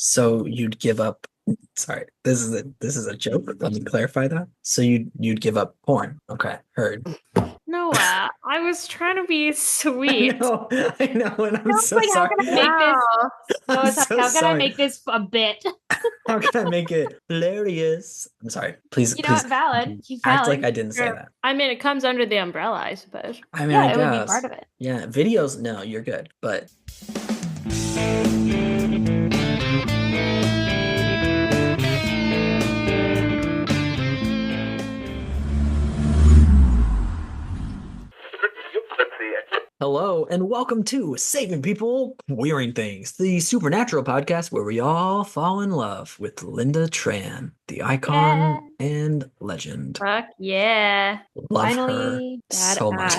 So you'd give up. Sorry, this is a joke. Let me clarify that. So you'd give up porn. Okay, heard. Noah, I was trying to be sweet. I know, and I'm Sounds so like, how sorry. can I make this? I'm Noah's like, so how can I sorry. make this a bit? How can I make it hilarious? I'm sorry. Please, You know please what? Valid. Keep act valid. like I didn't say that. I mean, it comes under the umbrella, I suppose. I mean, Yeah, I it would be guess. part of it. Yeah, videos. No, you're good. But hello and welcome to Saving People, Wearing Things, the supernatural podcast where we all fall in love with Linda Tran, the icon and legend. Fuck yeah. Love Finally, her so much.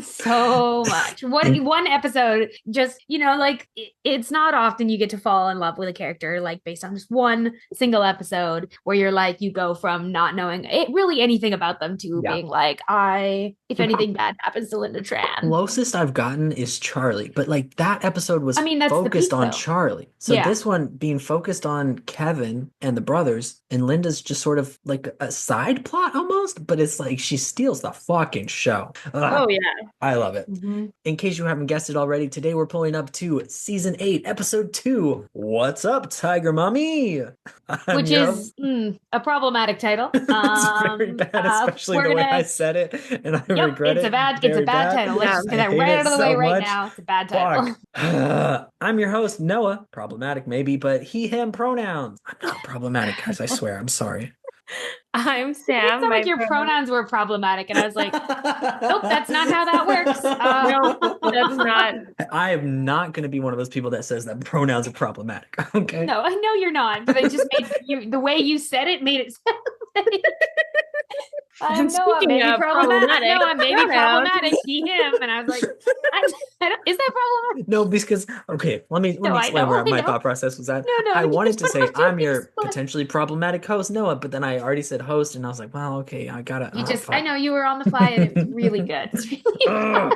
so much. One episode, just, like it's not often you get to fall in love with a character like based on just one single episode where you're like, you go from not knowing really anything about them to being like, if anything bad happens to Linda Tran. Closest I've gotten is Charlie, but like that episode was that's focused the peak, on though. Charlie. So this one being focused on Kevin and the brothers, and Linda's just sort of like a side plot almost, but it's like she steals the fucking show. Oh yeah. I love it. Mm-hmm. In case you haven't guessed it already, today we're pulling up to season 8, episode 2. What's up, Tiger Mommy? Which is a problematic title. It's very bad, especially the way I said it, and I regret it. It's a bad title. Let's just get that right out of the way right now. It's a bad title. I'm your host, Noah. Problematic maybe, but he, him pronouns. I'm not problematic, guys. I swear. I'm sorry. I'm It Sam. sounded like your pronouns were problematic, and I was like, nope, that's not how that works. No, that's not. I am not going to be one of those people that says that pronouns are problematic. Okay. No, I know you're not, but it just made the way you said it made it sound like I'm maybe problematic. No, I'm maybe problematic. He, him, and I was like, is that problematic? No, because let me explain where my thought process was at. No, I wanted to say I'm your potentially problematic host, Noah, but then I already said host, and I was like, well, okay, I gotta. I know you were on the fly, and it was really good. It's really fun.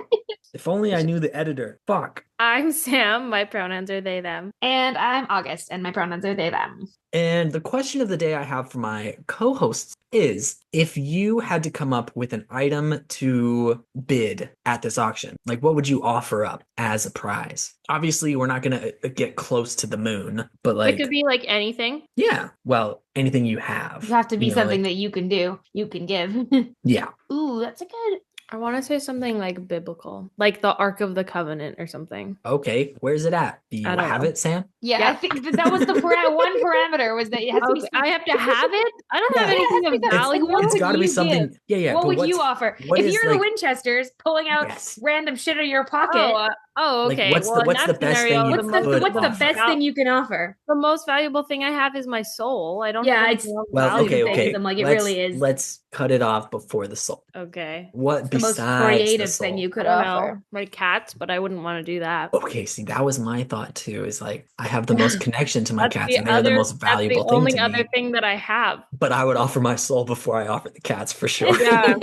If only I knew the editor. Fuck. I'm Sam. My pronouns are they, them. And I'm August, and my pronouns are they, them. And the question of the day I have for my co-hosts is, if you had to come up with an item to bid at this auction, like what would you offer up as a prize? Obviously, we're not going to get close to the moon, but like... It could be like anything. Yeah. Well, anything you have. You have to be something that you can do, you can give. Yeah. Ooh, that's a good... I want to say something like biblical, like the Ark of the Covenant or something. Okay, where's it at? Do you have it, Sam? Yeah, I think that was the one parameter was that it has to be. I have to have it. I don't have anything of value. It's got to be something. Yeah. What would you offer if you're the Winchesters pulling out random shit out of your pocket? Oh, okay. Like, what's the best thing you could offer? What's the best thing you can offer? The most valuable thing I have is my soul. I don't. Yeah, it's okay. I'm like, it really is. Let's cut it off before the soul. Okay. What the most creative thing you could offer? My cats, but I wouldn't want to do that. Okay, see, that was my thought too. Is like I have the most connection to my cats, and they're the most valuable thing to me. That's the only other thing that I have. But I would offer my soul before I offer the cats for sure. Yeah.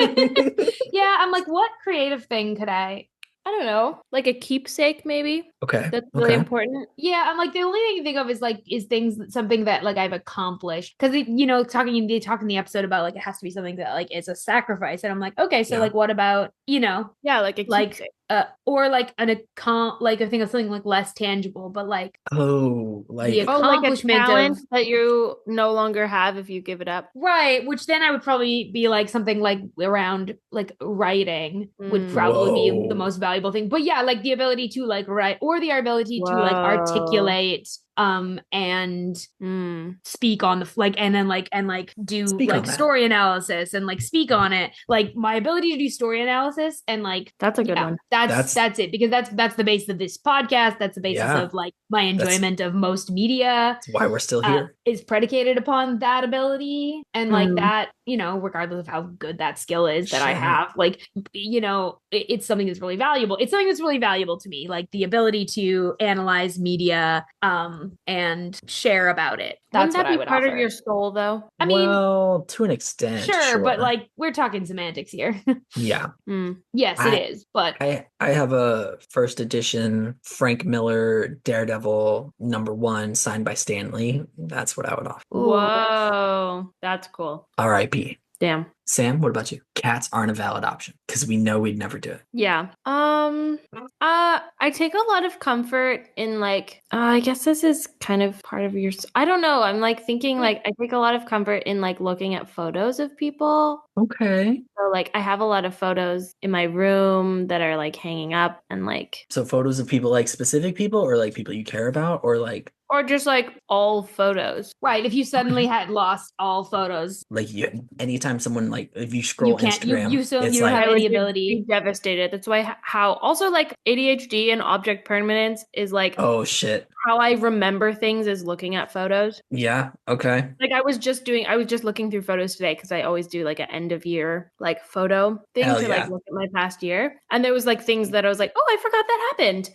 Yeah, I'm like, what creative thing could I don't know, like a keepsake maybe. Okay. That's really important. Yeah, I'm like, the only thing I can think of is something that like I've accomplished. Because talking in the episode about like it has to be something that like is a sacrifice. And I'm like, okay, so like what about, like a keepsake. Or like I think of something like less tangible, but like the accomplishment like a talent that you no longer have if you give it up, right? Which then I would probably be like something like around like writing would probably be the most valuable thing. But yeah, like the ability to like write or the ability to like articulate and speak on the and do like story analysis and like speak on it. Like my ability to do story analysis and like that's a good one. That's it, because that's the basis of this podcast. That's the basis of like my enjoyment of most media. That's why we're still here. Is predicated upon that ability and like that you know, regardless of how good that skill is that I Sure. have, like, you know, it's something that's really valuable. It's something that's really valuable to me, like the ability to analyze media and share about it. That's Wouldn't that what I be would part offer. of your soul, though? I mean, well, to an extent, sure, but like we're talking semantics here. yeah. Yes, it is, but I have a first edition Frank Miller Daredevil #1 signed by Stan Lee. That's what I would offer. Whoa, that's cool. R.I.P. Damn. Sam, what about you? Cats aren't a valid option because we know we'd never do it. Yeah. I take a lot of comfort in like I guess this is kind of part of your I don't know. I'm like thinking like I take a lot of comfort in like looking at photos of people. Okay. So like I have a lot of photos in my room that are like hanging up and like So photos of people, like specific people or like people you care about or like or just like all photos. right, if you suddenly had lost all photos, anytime someone like if you you scroll can't Instagram, you it's don't like have I would any be ability. devastated. That's why how also like ADHD and object permanence is like oh shit. how I remember things is looking at photos. Yeah, okay. Like I was just looking through photos today because I always do like an end of year like photo thing Hell to like yeah. look at my past year. And there was like things that I was like, oh, I forgot that happened.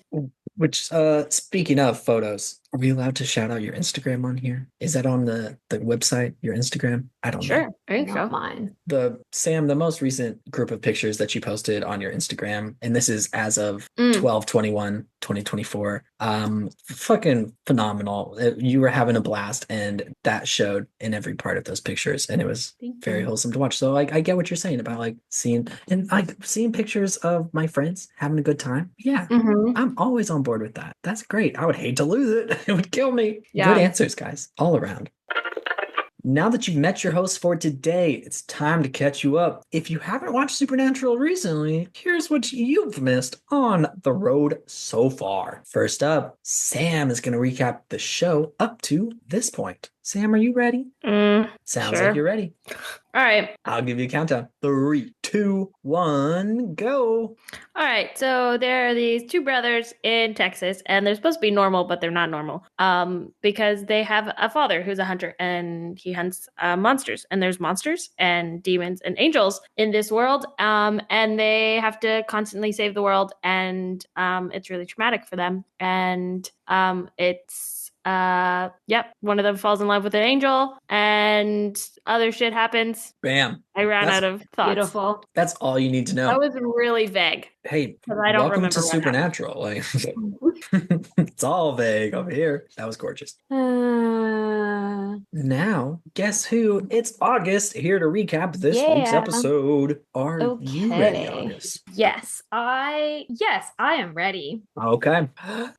Which speaking of photos, are we allowed to shout out your Instagram on here? Is that on the website, your Instagram? I don't know. Sure. I think Not so. mine. The most recent group of pictures that you posted on your Instagram, and this is as of 12/21/2024. Fucking phenomenal. You were having a blast, and that showed in every part of those pictures, and it was very wholesome to watch. So I get what you're saying about like seeing pictures of my friends having a good time. Yeah. Mhm. I'm always on board with that. That's great. I would hate to lose it. It would kill me. Yeah. Good answers, guys, all around. Now that you've met your host for today, it's time to catch you up. If you haven't watched Supernatural recently, here's what you've missed on the road so far. First up, Sam is going to recap the show up to this point. Sam, are you ready? Sounds sure. like you're ready. All right. I'll give you a countdown. 3, 2, 1, go. All right. So there are these two brothers in Texas, and they're supposed to be normal, but they're not normal. Because they have a father who's a hunter, and he hunts monsters. And there's monsters and demons and angels in this world. And they have to constantly save the world, and it's really traumatic for them. And one of them falls in love with an angel and other shit happens. Bam. I ran out of thoughts. Beautiful. That's all you need to know. That was really vague. Hey, I don't welcome remember to what Supernatural. Like, it's all vague over here. That was gorgeous. Now, guess who? It's August here to recap this week's Yeah. episode. Are you ready, Okay. August? Yes, I am ready. Okay.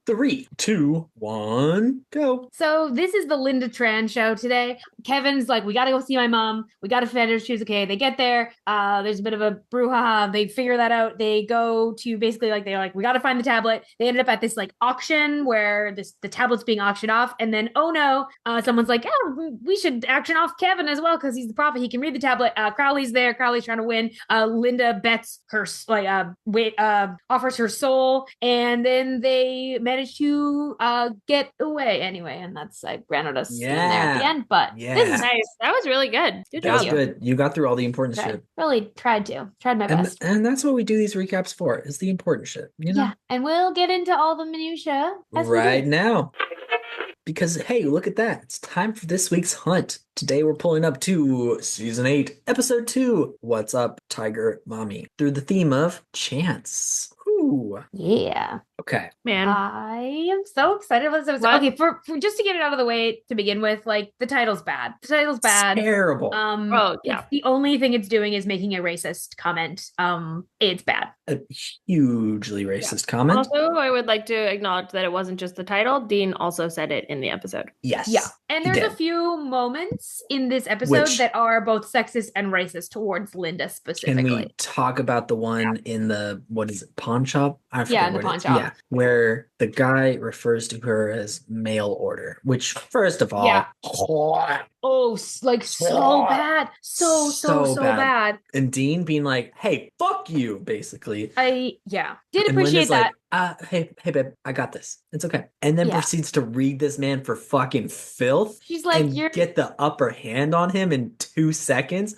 3, 2, 1, go. So this is the Linda Tran show today. Kevin's like, we gotta go see my mom. We gotta find her. She's okay. They get there. There's a bit of a brouhaha. They figure that out. They go to basically like they're like, we gotta find the tablet. They ended up at this like auction where the tablet's being auctioned off, and then oh no, someone's like, oh, we should auction off Kevin as well because he's the prophet. He can read the tablet. Crowley's there. Crowley's trying to win. Linda bets her offers her soul, and then they manage to get away anyway. And that's I ran out of scene there at the end, but this is nice. That was really good. Good That was job. good. You got through all the important shit. Really tried my best. And that's what we do these recaps for, is the important shit. You know? Yeah, and we'll get into all the minutia right now. Because, hey, look at that. It's time for this week's hunt. Today we're pulling up to Season 8, Episode 2, What's Up, Tiger Mommy? Through the theme of chance. Ooh. Yeah. Okay. Man. I am so excited about this episode. Okay, for just to get it out of the way to begin with, like the title's bad. The title's bad. It's terrible. It's the only thing it's doing is making a racist comment. It's bad. A hugely racist comment. Also, I would like to acknowledge that it wasn't just the title. Dean also said it in the episode. Yes. Yeah. And there's a few moments in this episode that are both sexist and racist towards Linda specifically. Can we talk about the one in the, what is it, pawn shop? I forget in the what pawn it- shop. Yeah, where the guy refers to her as mail order, which, first of all, Oh, like so bad. So bad. And Dean being like, hey, fuck you, basically. I did And appreciate Linda's that. like, hey, babe, I got this. It's okay. And then proceeds to read this man for fucking filth. She's like, and get the upper hand on him in 2 seconds.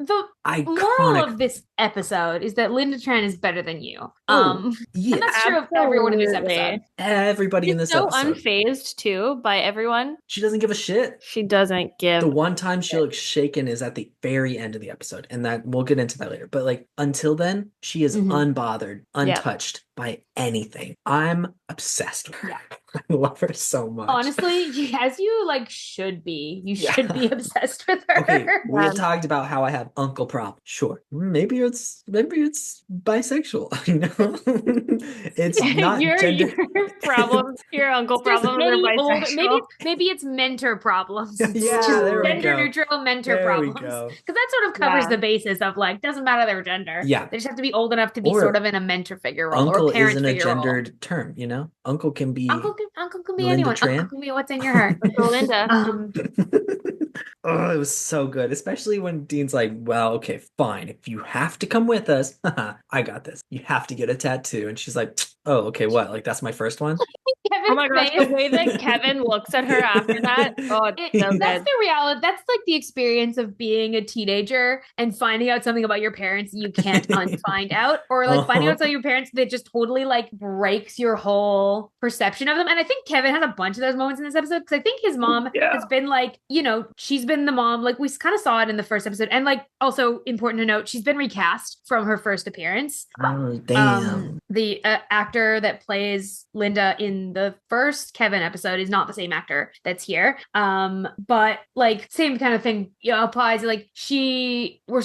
the moral iconic. of this episode is that Linda Tran is better than you. Yes. And that's true of everyone in this Absolutely. episode. Everybody in She's this so episode. unfazed too by everyone. She doesn't give a shit. She doesn't give. The one time she looks shaken is at the very end of the episode, and that we'll get into that later. But like until then, she is unbothered, untouched by anything. I'm obsessed with her. Yeah. I love her so much. Honestly, as you like should be. You should be obsessed with her. Okay, we had talked about how I have uncle problem. Sure, maybe it's bisexual. You know, it's not your problems. Your uncle There's problems are many old, bisexual. maybe it's mentor problems. Yeah, there we Gender go. neutral mentor There we problems. go. Because that sort of covers the basis of like doesn't matter their gender. Yeah. They just have to be old enough to be Or sort of in a mentor figure role Uncle or parent isn't a figure role. gendered term, you know? Uncle can be Uncle can be Linda anyone. Tran. Uncle can be what's in your heart. Uncle Linda. Oh, it was so good, especially when Dean's like, well, okay, fine. If you have to come with us, I got this. You have to get a tattoo. And she's like, oh, okay, what? Like, that's my first one? Oh my gosh, the way that Kevin looks at her after that. Oh, it's so that's good. the reality. That's like the experience of being a teenager and finding out something about your parents you can't unfind out, or like finding out something about your parents that just totally like breaks your whole perception of them. And I think Kevin has a bunch of those moments in this episode because I think his mom has been like, you know, she's been the mom, like we kind of saw it in the first episode. And like also important to note, she's been recast from her first appearance. Oh, damn. The actor that plays Linda in the first Kevin episode is not the same actor that's here. But like same kind of thing applies. Like we're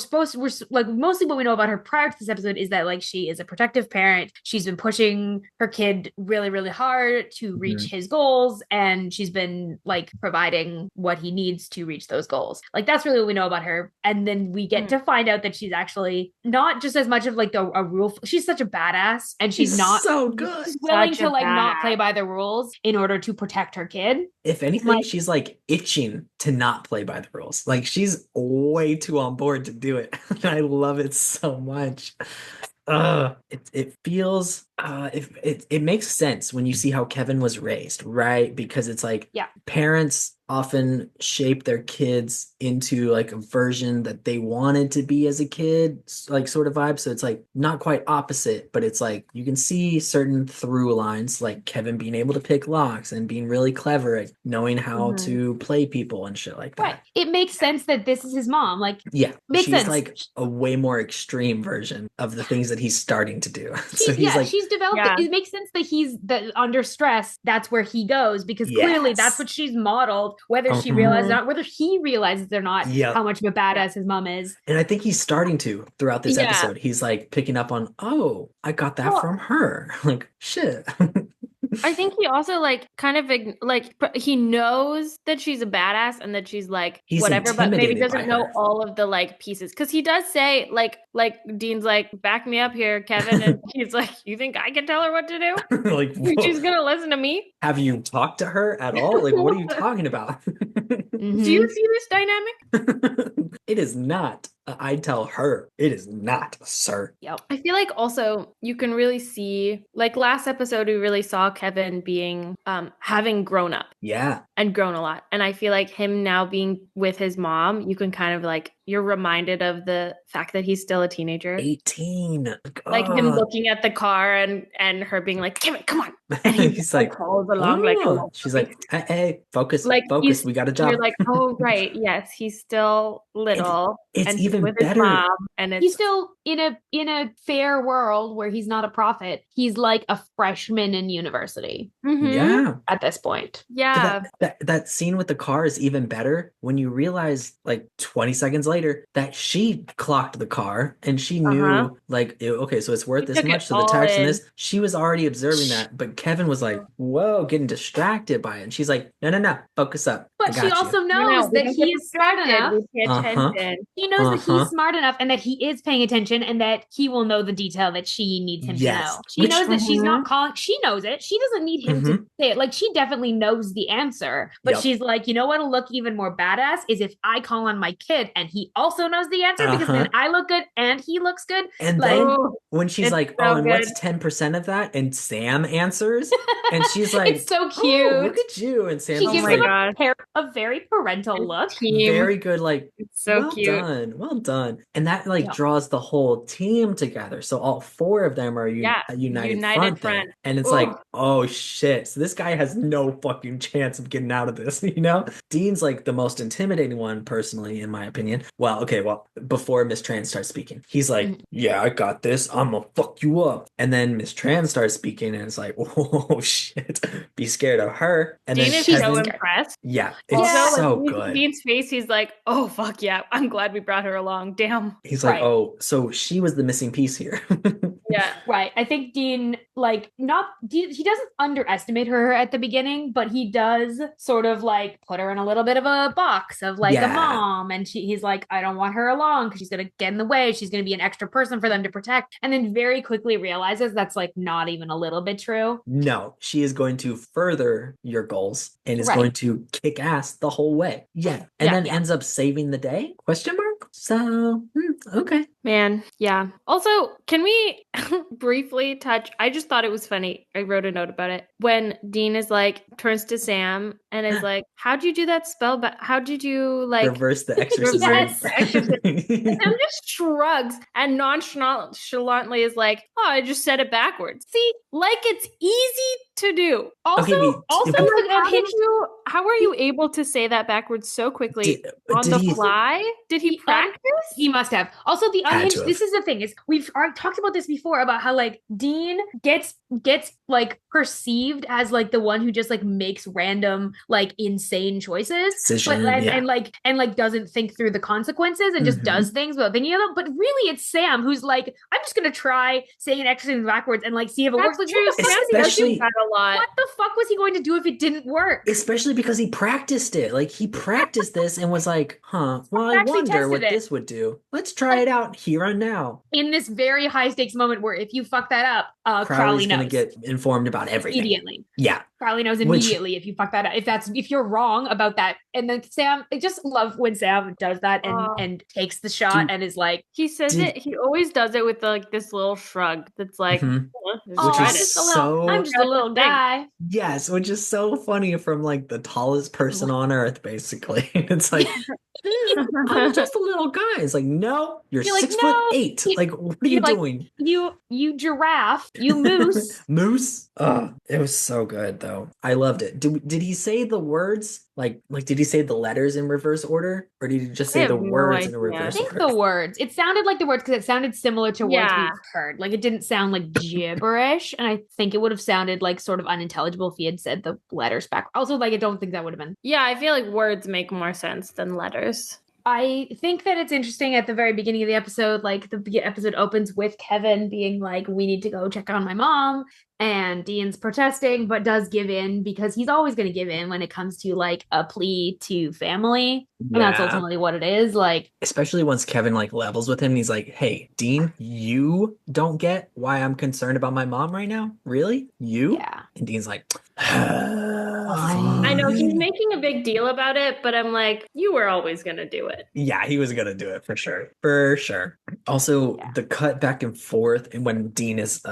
like mostly what we know about her prior to this episode is that like she is a protective parent. She's been pushing her kid really, really hard to reach his goals, and she's been like providing what he needs to reach those goals. Like that's really what we know about her. And then we get to find out that she's actually not just as much of like a rule. She's such a badass, and she's not so good. willing Such to a like not badass. play by the rules in order to protect her kid. If anything, Like- she's like itching to not play by the rules. Like she's way too on board to do it. And I love it so much. It feels it makes sense when you see how Kevin was raised, right? Because it's like parents often shape their kids into like a version that they wanted to be as a kid, like sort of vibe. So it's like not quite opposite, but it's like you can see certain through lines, like Kevin being able to pick locks and being really clever at knowing how to play people and shit like that. Right. It makes sense that this is his mom. Like, Yeah, makes she's sense. like a way more extreme version of the things that he's starting to do. So he's like, she's developed. Yeah. It makes sense that under stress, that's where he goes because clearly Yes. that's what she's modeled. Whether she realizes it or not, whether he realizes or not, how much of a badass his mom is. and I think he's starting to throughout this Yeah. episode. He's like picking up on, oh, I got that from her. Like shit. I think he also like kind of like he knows that she's a badass and that she's like He's whatever, but maybe intimidated by doesn't know her. all of the like pieces because he does say like Dean's like back me up here, Kevin, and he's like, you think I can tell her what to do? Like, She's gonna listen to me. have you talked to her at all? Like, what are you talking about? Do you see this dynamic? It is not. I tell her. It is not, sir. Yep. I feel like also you can really see like last episode we really saw Kevin being having grown up Yeah. and grown a lot. And I feel like him now being with his mom, you can kind of like you're reminded of the fact that he's still a teenager. 18. Like him looking at the car and her being like, "Damn it, come on!" And He's like, calls along like, "Oh." She's like, hey, focus, like focus. We got a job. You're like, "Oh right, yes, he's still little." It's and even with his better. mom, and it's He's still in a fair world where he's not a prophet. He's like a freshman in university Mhm. Yeah. at this point. yeah. That scene with the car is even better when you realize like 20 seconds later that she clocked the car and she knew like okay, so it's worth She this took it much, so the all tax and in. this. She was already observing that, but Kevin was like, whoa, getting distracted by it, and she's like, no, focus up. I But she got you. also No, knows we that don't he get is smart distracted, enough. we pay Uh-huh. attention. He knows that he's smart enough and that he is paying attention conversation and that he will know the detail that she needs him to Yes. know. She Which- knows that she's not calling. She knows it. She doesn't need him to say it. Like, she definitely knows the answer, but Yep. she's like, you know what'll look even more badass is if I call on my kid and he also knows the answer, because then I look good and he looks good. And Like, then when she's it's like, so oh, and what's good. 10% of that? And Sam answers, and she's like, it's so oh, cute. look at you. And Sam's She Oh gives my him God. a very parental look. Team. very good, like, It's so well cute. done, well done. And that like draws the whole team together. So all four of them are a united front there. And it's like, oh shit. So this guy has no fucking chance of getting out of this, you know? Dean's like the most intimidating one, personally, in my opinion. Well, okay, before Miss Tran starts speaking, he's like, yeah, I got this. I'm gonna fuck you up. And then Miss Tran starts speaking, and it's like, oh shit, be scared of her. And Dean then is Kevin, so impressed. yeah, it's Also, so like, good. Dean's face, he's like, oh, fuck yeah. I'm glad we brought her along. Damn. He's like, oh, so she was the missing piece here. Yeah. Right. I think Dean, like, he doesn't underestimate her at the beginning, but he does sort of like put her in a little bit of a box of like a mom. And he's like, I don't want her along because she's going to get in the way. She's going to be an extra person for them to protect. And then very quickly realizes that's like not even a little bit true. No, she is going to further your goals and is going to kick ass the whole way. Yeah. And then ends up saving the day? Question mark? So, okay. Man, yeah. Also, can we briefly touch? I just thought it was funny. I wrote a note about it. When Dean is like, turns to Sam and is like, how'd you do that spell? But how did you like reverse the exorcism? Reverse the exorcism. And Sam just shrugs and nonchalantly is like, oh, I just said it backwards. See, like it's easy to do. Also, how are you able to say that backwards so quickly on the fly? Did he practice? He must have. Also, the unhinged. This is the thing, is we've talked about this before about how like Dean gets like perceived as like the one who just like makes random like insane choices, and doesn't think through the consequences and just does things without thinking of them. But really, it's Sam who's like, I'm just gonna try saying an exorcism backwards and like see if it works. Like, what the fuck is he doing that a lot? What the fuck was he going to do if it didn't work? Especially because he practiced it. Like he practiced this and was like, well, I wonder what this would do. Let's try it out here and now. In this very high stakes moment where if you fuck that up, Crowley's Crowley knows. Gonna get informed about everything Immediately. Yeah. Crowley knows immediately if you fuck that up. If you're wrong about that. And then Sam, I just love when Sam does that and takes the shot and is like, he says it. He always does it with like this little shrug. That's like, I'm just a little guy. Yes, which is so funny from like the tallest person on earth, basically. It's like, I'm just a little guy. It's like, no, you're 6'8". Like, what are you doing? You giraffe, you moose. Moose? It was so good though. I loved it. Did he say the words? Like did he say the letters in reverse order? Or did he just say the words in a reverse order? I think the words. It sounded like the words because it sounded similar to words we've heard. Like it didn't sound like gibberish. And I think it would have sounded like sort of unintelligible if he had said the letters back. Also, like I don't think that would have been. Yeah, I feel like words make more sense than letters. I think that it's interesting at the very beginning of the episode, like the episode opens with Kevin being like, we need to go check on my mom. And Dean's protesting, but does give in because he's always going to give in when it comes to like a plea to family. And that's ultimately what it is. Like, especially once Kevin like levels with him, and he's like, hey, Dean, you don't get why I'm concerned about my mom right now? Really? You? Yeah. And Dean's like, I know he's making a big deal about it, but I'm like, you were always going to do it. Yeah, he was going to do it for sure. For sure. Also, the cut back and forth and when Dean is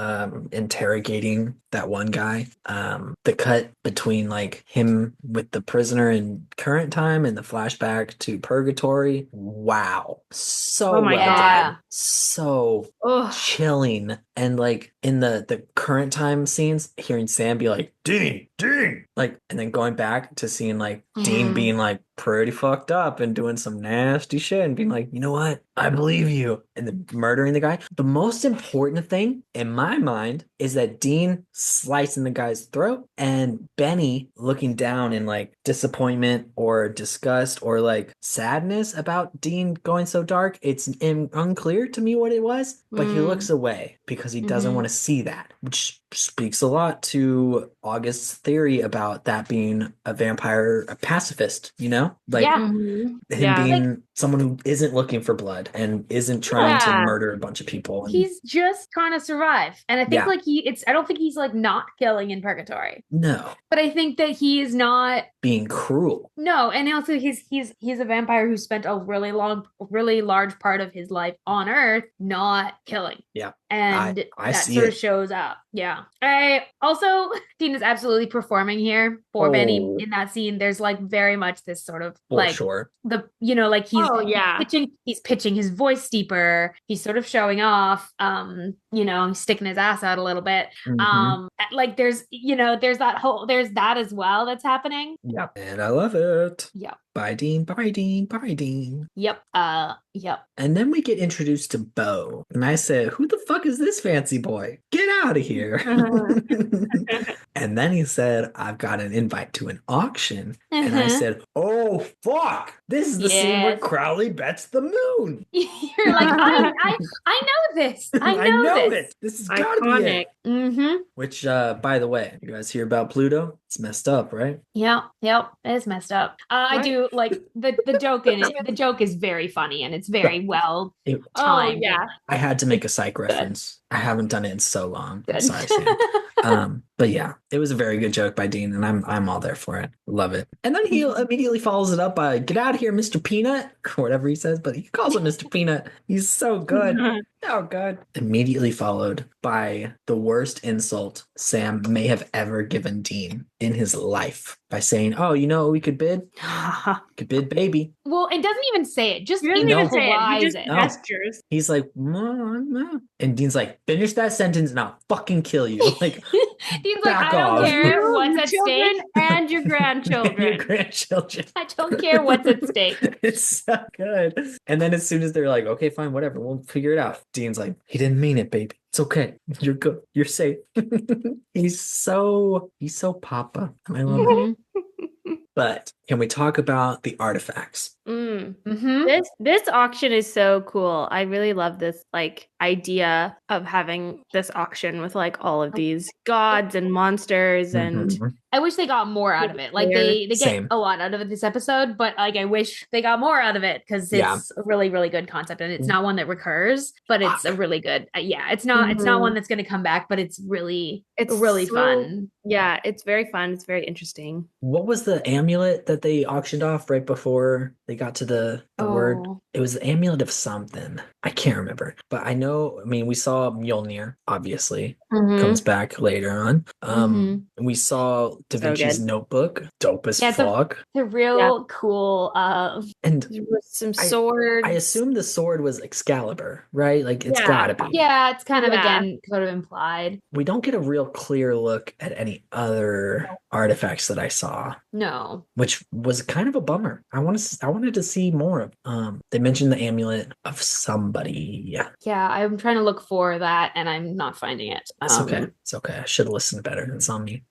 interrogating that one guy, the cut between like him with the prisoner in current time and the flashback to purgatory. Wow. So done. So chilling. And like in the current time scenes, hearing Sam be like, Dean, like, and then going back to seeing like Dean being like pretty fucked up and doing some nasty shit and being like, you know what? I believe you. And then murdering the guy. The most important thing in my mind is that Dean slicing the guy's throat and Benny looking down in like disappointment or disgust or like sadness about Dean going so dark. It's unclear to me what it was, but he looks away because he doesn't want to see that, which speaks a lot to August's theory about that being a vampire, a pacifist, you know? Like Yeah. Mhm. him Yeah. being someone who isn't looking for blood and isn't trying to murder a bunch of people. And He's just trying to survive. And I think Yeah. like I don't think he's like not killing in purgatory. no, But I think that he is not being cruel. no, and also he's a vampire who spent a really large part of his life on Earth not killing. Yeah. And I that see sort it. of shows up. Yeah. I also Dean is absolutely performing here for Benny Oh. in that scene. There's like very much this sort of For like sure. the like he's pitching his voice deeper. He's sort of showing off, sticking his ass out a little bit. Mhm. Like there's that as well that's happening. Yep. And I love it. Yep. Bye, Dean. Bye, Dean. Bye, Dean. Yep. Yep. And then we get introduced to Bo. And I said, who the fuck is this fancy boy? Get out of here. And then he said, I've got an invite to an auction. And I said, oh, fuck. This is the scene where Yes. Crowley bets the moon. You're like, I know this. I know this. This has got to be Iconic. it. Mm-hmm. Which, by the way, you guys hear about Pluto? It's messed up, right? Yep. It's messed up. I What? do like the joke in it. The joke is very funny and it's very well It- timed. yeah. I had to make a psych reference. I haven't done it in so long. I'm Good. sorry, Sam. But yeah, it was a very good joke by Dean, and I'm all there for it. Love it. And then he immediately follows it up by "Get out of here, Mr. Peanut," or whatever he says, but he calls him Mr. Peanut. He's so good. Oh god. Immediately followed by the worst insult Sam may have ever given Dean in his life by saying, "Oh, you know what we could bid? We could bid baby." Well, it doesn't even say it. Just He doesn't No. even say it. He implies just it. No. gestures. He's like, "Mm." And Dean's like, "Finish that sentence and I'll fucking kill you." Like, Dean's like, Back I don't off. care You, what's your at children, stake. and your grandchildren. your grandchildren. I don't care what's at stake. It's so good. And then as soon as they're like, okay, fine, whatever, we'll figure it out. Dean's like, he didn't mean it, baby. It's okay. You're good. You're safe. he's so papa. I love it. Mhm. But can we talk about the artifacts? Mhm. This auction is so cool. I really love this like idea of having this auction with like all of these gods and monsters and Mhm. I wish they got more out of it. Like they get Same. a lot out of it this episode, but like I wish they got more out of it because it's Yeah. a really, really good concept and it's not one that recurs, but it's a really good. It's not Mhm. one that's going to come back, but it's really it's really so- fun. Yeah, it's very fun. It's very interesting. What was the amulet that they auctioned off right before they got to the word? Oh. It was the amulet of something. I can't remember. But I know, we saw Mjolnir, obviously, comes back later on. And we saw Da So Vinci's good. Notebook, dope as Yeah, it's a- fuck. It's a real cool. And With some swords. I assume the sword was Excalibur, right? Like, it's Yeah. gotta be. Yeah, it's kind of Yeah. again sort of implied. We don't get a real clear look at any other artifacts that I saw, No. which was kind of a bummer. I wanted to see more of. They mentioned the amulet of somebody. Yeah, Yeah, I'm trying to look for that and I'm not finding it. it's okay. It's okay. I should have listened better. It's on me.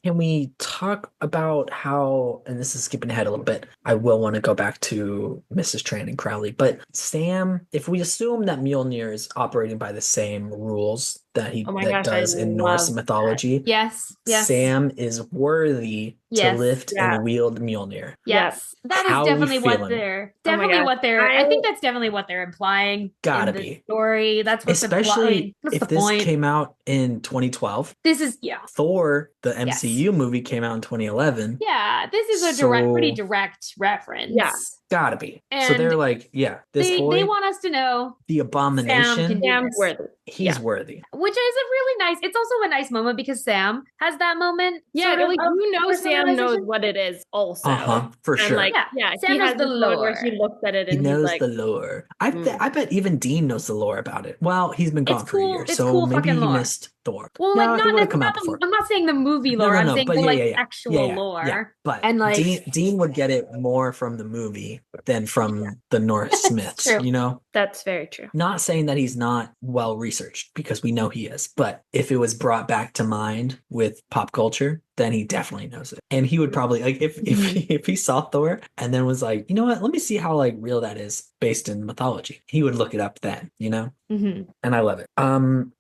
Can we talk about how, and this is skipping ahead a little bit, I will want to go back to Mrs. Tran and Crowley, but Sam, if we assume that Mjolnir is operating by the same rules that he Oh my gosh, I does in Norse love mythology, Yes. Sam is worthy Yes, to lift yeah. and wield Mjolnir. Yes. That How is we definitely what feeling? they're Oh my definitely God. what they're I think that's definitely what they're implying. Gotta in the be. story. That's what Especially what's if the this point? came out in 2012. This is Thor, the MCU movie, came out in 2011. Yeah, this is a So- pretty direct reference. Yeah. Gotta be. So And they're like, yeah, this They boy, want us to know, the abomination, can do Sam's this. worthy. he's yeah. worthy. which is a really nice. It's also a nice moment because Sam has that moment. Yeah, sort of like you know Sam knows personalization. what it is also. For And sure. like, Yeah, yeah, Sam he knows has the this moment where lore. he looks at it He and he's knows like, the lore. I bet even Dean knows the lore about it. Well, he's been gone It's for a cool- year, it's so cool maybe fucking he lore. missed Thor. Well, no, like it not, would have that's come out not before. I'm not saying the movie No, lore. no, I'm no, saying but the yeah, like yeah, yeah. actual Yeah, lore. yeah. But And, like- Dean would get it more from the movie than from the Norse myths, True. you know? that's very true. Not saying that he's not well researched, because we know he is, but if it was brought back to mind with pop culture, then he definitely knows it. And he would probably like if Mhm. if he saw Thor and then was like, you know what, let me see how like real that is based in mythology. He would look it up then, you know? Mhm. And I love it.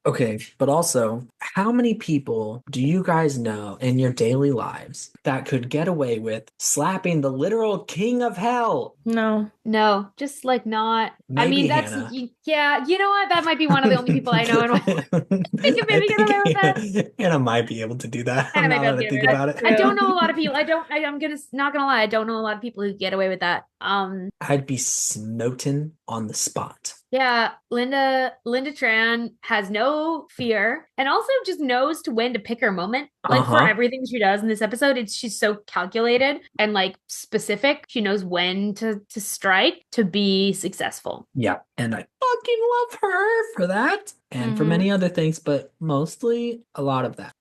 Okay, but also, how many people do you guys know in your daily lives that could get away with slapping the literal king of hell? No. No, just like not. I Maybe mean, that's Hannah. yeah. You know what? That might be one of the only people I know in my I could I maybe get away with that. think Hannah might be able to do that. Hannah might Now be able that to I get think away with about that. it. I don't True. know a lot of people. I'm gonna not gonna lie. I don't know a lot of people who get away with that. I'd be smoten on the spot. Yeah, Linda Tran has no fear and also just knows to when to pick her moment. Like for Uh-huh. everything she does in this episode, she's so calculated and like specific. She knows when to strike to be successful. Yeah, and I fucking love her for that and for Mhm. many other things, but mostly a lot of that.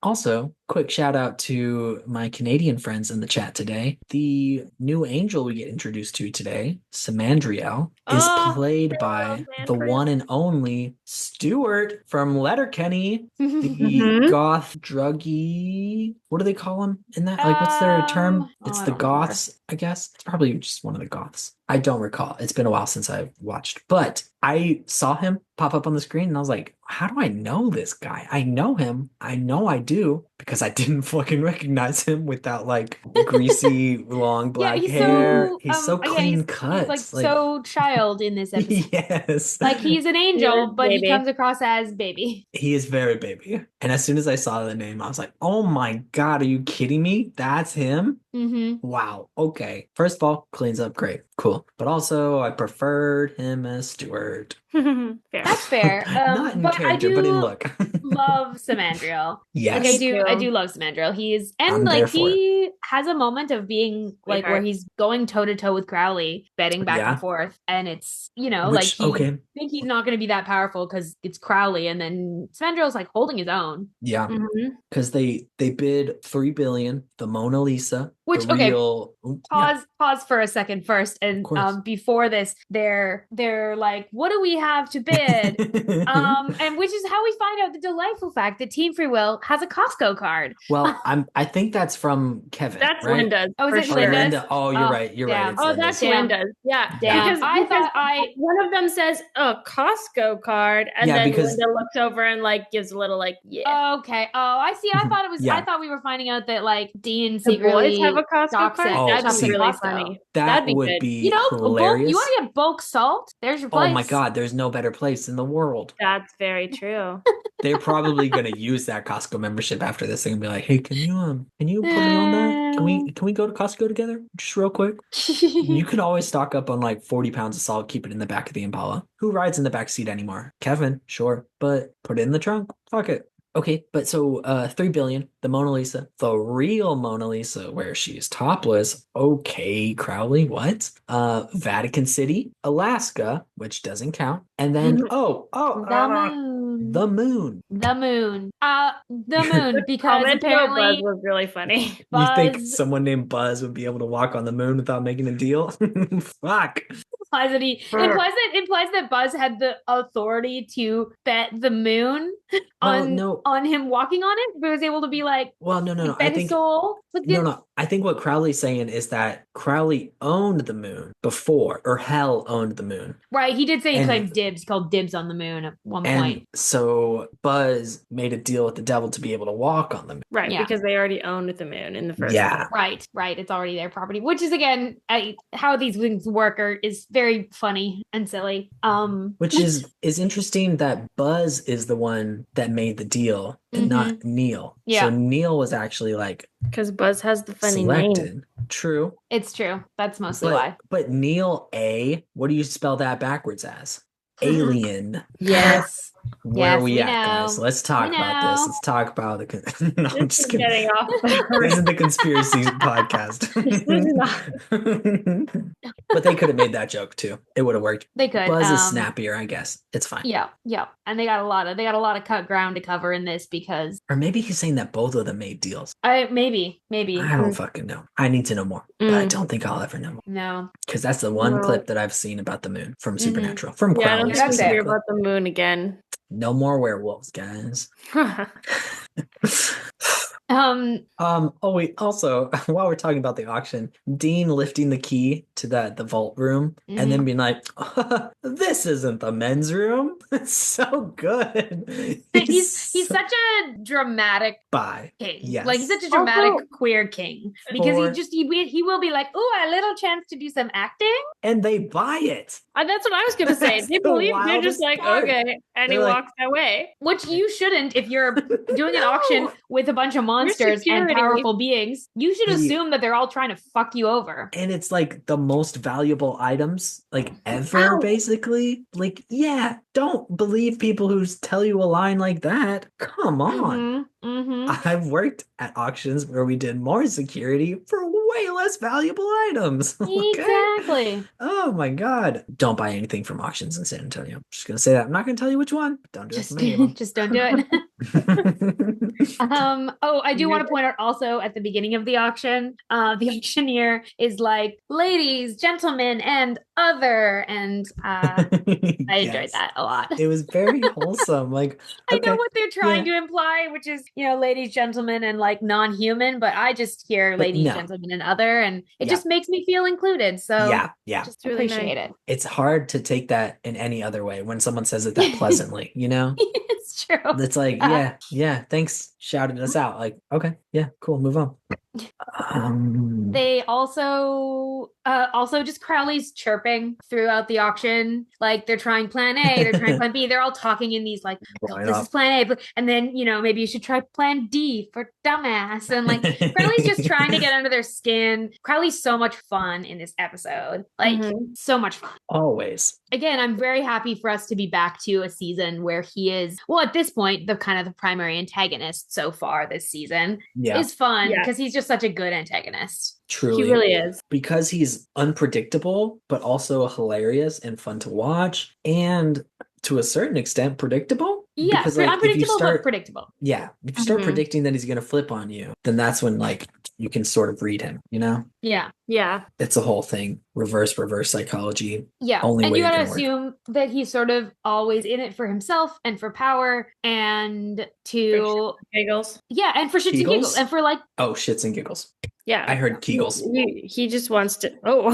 Also, quick shout out to my Canadian friends in the chat today. The new angel we get introduced to today, Samandriel, is Oh, played I love by the Manfred. one and only Stuart from Letterkenny, the Mhm. goth druggy. What do they call him in that? Like, what's their term? It's I the don't remember. goths, I guess. It's probably just one of the goths. I don't recall. It's been a while since I've watched, but I saw him pop up on the screen and I was like, how do I know this guy? I know him. I know I do because I didn't fucking recognize him without like greasy long black Yeah, hair. He's so again, clean he's cut. like so child in this episode. Yes. Like he's an He angel, is but he baby. comes across as baby. He is very baby. And as soon as I saw the name, I was like, oh my God, are you kidding me? That's him? Mm-hmm. Wow. Okay. First of all, cleans up great. Cool. But also, I preferred him as Stuart. Fair. That's fair. Not in But I character, but in do look. love Samandriel. Like Yes. I do love Samandriel. He's and I'm there like for it. he has a moment of being like where Sweetheart. he's going toe to toe with Crowley, betting back Yeah. and forth, and it's like Which, he okay. think he's not going to be that powerful because it's Crowley, and then Samandriel's like holding his own. Yeah. Mhm. Because they bid 3 billion, the Mona Lisa, Which the okay, real yeah, pause for a second first, and of course. before this, they're like, what do we have to bid? And which is how we find out the delightful fact that Team Free Will has a Costco card. Well, I think that's from Kevin, That's right? Linda's. Oh, is for it Oh, sure. Linda's? Linda. Oh, you're Oh, right. You're damn. right. It's Oh, Linda's. that's Damn. Linda's. Yeah. Damn. Because, I thought one of them says a Costco card, and Yeah, then because- Linda looks over and like gives a little like, yeah. Okay. Oh, I see. I thought it was. Yeah. I thought we were finding out that like Dean The secretly boys have a Costco stocks card. it- Oh, That'd shops be see, at really Costco. funny. that That'd be would good. be You know, hilarious. you want to get bulk salt? There's your place. Oh my God, there's no better place in the world. That's very true. They're probably gonna use that Costco membership after this thing and be like, "Hey, can you put me on that? Can we go to Costco together, just real quick? You could always stock up on like 40 pounds of salt, keep it in the back of the Impala. Who rides in the back seat anymore? Kevin, sure, but put it in the trunk. Fuck it." Okay, but so 3 billion, the Mona Lisa, the real Mona Lisa, where she is topless. Okay, Crowley, what? Vatican City, Alaska, which doesn't count, and then the moon. the moon. The moon. The moon, because Comment about Buzz apparently was really funny. You think Buzz someone named Buzz would be able to walk on the moon without making a deal? Fuck. implies that implies that Buzz had the authority to bet the moon Well, no. on him walking on it, but was able to be like, Well, no. I bet his think soul. Like, no. I think what Crowley's saying is that Crowley owned the moon before, or Hell owned the moon. Right, he did say he And- claimed dibs, called dibs on the moon at one And point. so Buzz made a deal with the devil to be able to walk on the moon. Right, Yeah. because they already owned the moon in the first Yeah. one. Right. It's already their property, which is again how these things work is very funny and silly. Which is interesting that Buzz is the one that made the deal and not Neil. Yeah. So Neil was actually like Because Buzz has the funny name. selected. True. It's true. That's mostly why. But Neil A, what do you spell that backwards as? Alien. Yes. Where Yes, are we we at, guys? know. Let's talk We about this. know. Let's talk about the. No, I'm This just is kidding. getting off. This isn't the conspiracy podcast. But they could have made that joke too. It would have worked. They could. Buzz is snappier, I guess. It's fine. Yeah. And they got a lot of cut ground to cover in this because Or maybe he's saying that both of them made deals. maybe. I don't fucking know. I need to know more. But I don't think I'll ever know more. No. Because that's the one No. clip that I've seen about the moon from Supernatural. From Yeah, I Crowley don't think we specifically. hear about the moon again. No more werewolves, guys. Oh wait, also, while we're talking about the auction, Dean lifting the key to the vault room and then being like, this isn't the men's room. It's so good. He's such a dramatic Bi. king. Yes. Like he's such a dramatic Also- queer king because he will be like, oh, a little chance to do some acting. And they buy it. That's what I was gonna say. That's They the believe they're just wildest like, part. okay, and They're he like- walks away. Which you shouldn't if you're doing an No. auction with a bunch of monsters and security. powerful beings. You should The- assume that they're all trying to fuck you over. And it's like the most valuable items like ever, Ow. basically. Like, yeah, don't believe people who tell you a line like that. Come on. I've worked at auctions where we did more security for way less valuable items. Okay? Exactly. Oh my God. Don't buy anything from auctions in San Antonio. Just gonna say that. I'm not gonna tell you which one. Don't do it from any of them. Just don't do it. I do want to point out also at the beginning of the auction, the auctioneer is like, ladies, gentlemen, and other. And I enjoyed that a lot. It was very wholesome. Like, I know okay, what they're trying to imply, which is, ladies, gentlemen, and like non-human, but I just hear But ladies, no. gentlemen, and other, and it Yeah. just makes me feel included. So yeah. just really appreciate nice. it. It's hard to take that in any other way when someone says it that pleasantly, you know? It's true. It's like, yeah, thanks. Shouted us out. Like, okay, yeah, cool, move on. They also just Crowley's chirping throughout the auction. Like they're trying plan A, they're trying plan B. They're all talking in these like, Right this off. is plan A. And then, maybe you should try plan D for dumbass. And like Crowley's just trying to get under their skin. Crowley's so much fun in this episode. Like so much fun. Always. Again, I'm very happy for us to be back to a season where he is, well, at this point, the kind of the primary antagonist so far this season Yeah, is fun Yeah. because he's just such a good antagonist. truly. He really is. Because he's unpredictable, but also hilarious and fun to watch, and to a certain extent predictable. Yeah, Because like if you unpredictable start, but predictable. yeah, if you start Mhm. predicting that he's gonna flip on you, then that's when like you can sort of read him, you know? Yeah. Yeah. It's a whole thing. Reverse psychology. Yeah. Only and way you it gotta can work. assume that he's sort of always in it for himself and for power and to Giggles. and for shits and Kegels? giggles and for like Oh, shits and giggles. Yeah. I heard Kegels. He just wants to. Oh.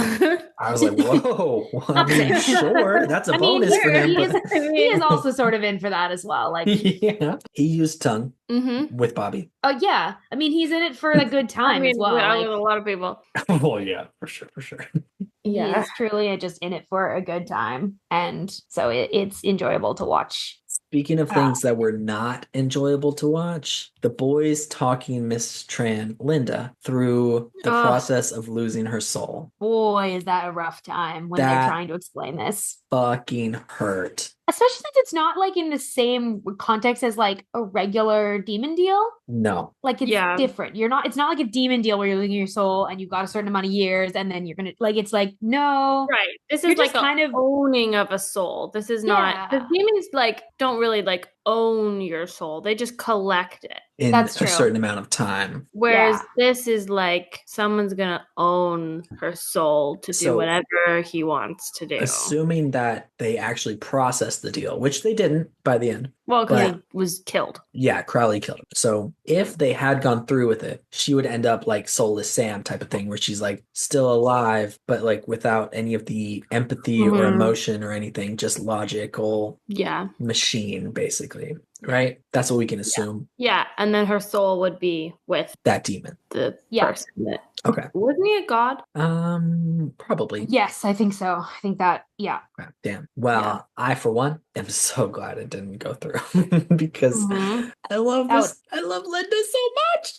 I was like, whoa. I mean, sure, that's a bonus for him. he But is also sort of in for that as well. Like yeah, he used tongue Mm-hmm. with Bobby. yeah. I mean he's in it for a good time as well. with Like, a lot of people. Well, yeah, for sure. he Yeah. is truly just in it for a good time. And so it's enjoyable to watch. Speaking of things that were not enjoyable to watch, the boys talking Miss Tran, Linda, through the Ugh. process of losing her soul. Boy, is that a rough time when That- they're trying to explain this. Fucking hurt. Especially since it's not like in the same context as like a regular demon deal. No. Like it's Yeah. different. It's not like a demon deal where you're losing your soul and you've got a certain amount of years and then you're gonna like it's like no. Right. This You're is like just kind of owning of a soul. This is not. The Yeah. demons like don't really like own your soul. They just collect it. In That's a true. certain amount of time. Whereas Yeah. this is like someone's gonna own her soul to do So- whatever he wants to do. Assuming that they actually processed the deal, which they didn't by the end. Well, because but- he was killed. Yeah, Crowley killed him. So if they had gone through with it, she would end up like Soulless Sam type of thing, where she's like still alive, but like without any of the empathy or Mhm. emotion or anything, just logical Yeah. machine, basically. Right? That's what we can assume. Yeah. And then her soul would be with That demon. the Yeah. person that Okay. wasn't he a god? Probably. yes, I think so. I think that Okay, damn. Well, Yeah. I for one am so glad it didn't go through because Mhm. I love That this. I love Linda so much.